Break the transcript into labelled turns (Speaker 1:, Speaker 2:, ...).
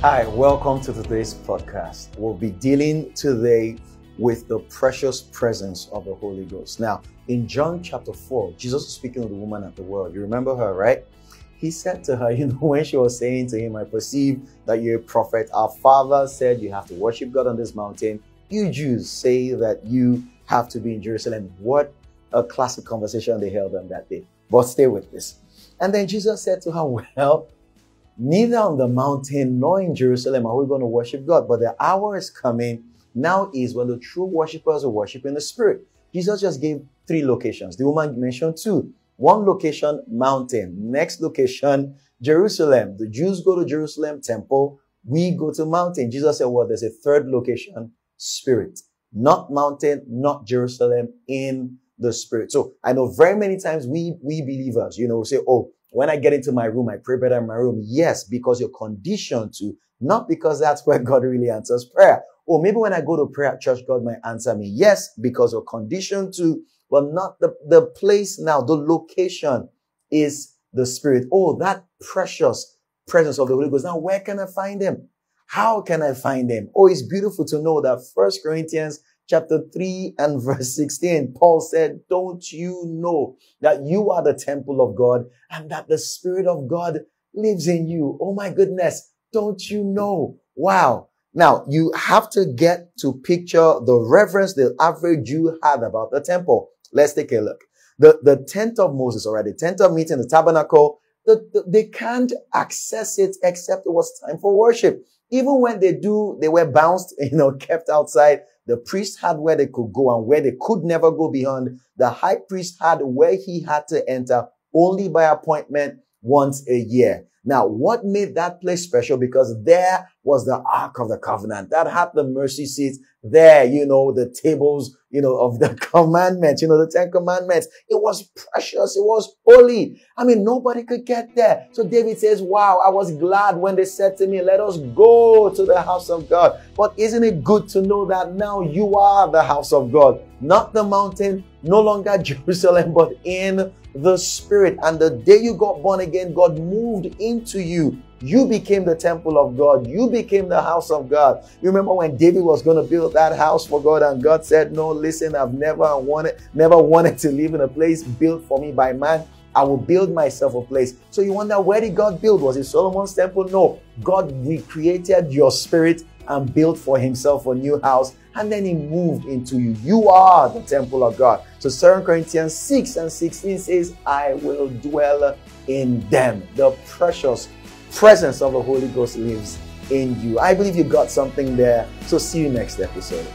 Speaker 1: Hi, welcome to today's podcast. We'll be dealing today with the precious presence of the Holy Ghost. Now, in John chapter 4, Jesus was speaking to the woman at the well. You remember her, right? He said to her, when she was saying to him, I perceive that you're a prophet. Our father said you have to worship God on this mountain. You Jews say that you have to be in Jerusalem. What a classic conversation they held on that day. But stay with this. And then Jesus said to her, well, neither on the mountain nor in Jerusalem are we going to worship God, but the hour is coming. Now is when the true worshipers will worship in the Spirit. Jesus just gave 3 locations. The woman mentioned 2. One location, mountain. Next location, Jerusalem. The Jews go to Jerusalem temple. We go to mountain. Jesus said, well, there's a 3rd location, Spirit. Not mountain, not Jerusalem, in the Spirit. So I know very many times we believers, say, oh, when I get into my room, I pray better in my room. Yes, because you're conditioned to, not because that's where God really answers prayer. Or maybe when I go to prayer at church, God might answer me. Yes, because you're conditioned to, but not the place now. The location is the Spirit. Oh, that precious presence of the Holy Ghost. Now, where can I find Him? How can I find Him? Oh, it's beautiful to know that 1 Corinthians chapter 3 and verse 16, Paul said, don't you know that you are the temple of God and that the Spirit of God lives in you? Oh my goodness. Don't you know? Wow. Now, you have to get to picture the reverence the average Jew had about the temple. Let's take a look. The tent of Moses, already, tent of meeting, the tabernacle, they can't access it except it was time for worship. Even when they were bounced, kept outside. The priest had where they could go and where they could never go beyond. The high priest had where he had to enter only by appointment once a year. Now, what made that place special? Because there was the Ark of the Covenant that had the mercy seats there, the tables, of the commandments, the 10 commandments. It was precious. It was holy. Nobody could get there. So David says, wow, I was glad when they said to me, let us go to the house of God. But isn't it good to know that now you are the house of God? Not the mountain, no longer Jerusalem, but in the Spirit. And the day you got born again, God moved into you. You became the temple of God. You became the house of God. You remember when David was going to build that house for God and God said, no, listen, I've never wanted to live in a place built for me by man. I will build myself a place. So you wonder, where did God build? Was it Solomon's temple? No. God recreated your spirit and built for himself a new house. And then he moved into you. You are the temple of God. So 2 Corinthians 6 and 16 says, I will dwell in them. The precious presence of the Holy Ghost lives in you. I believe you got something there. So see you next episode.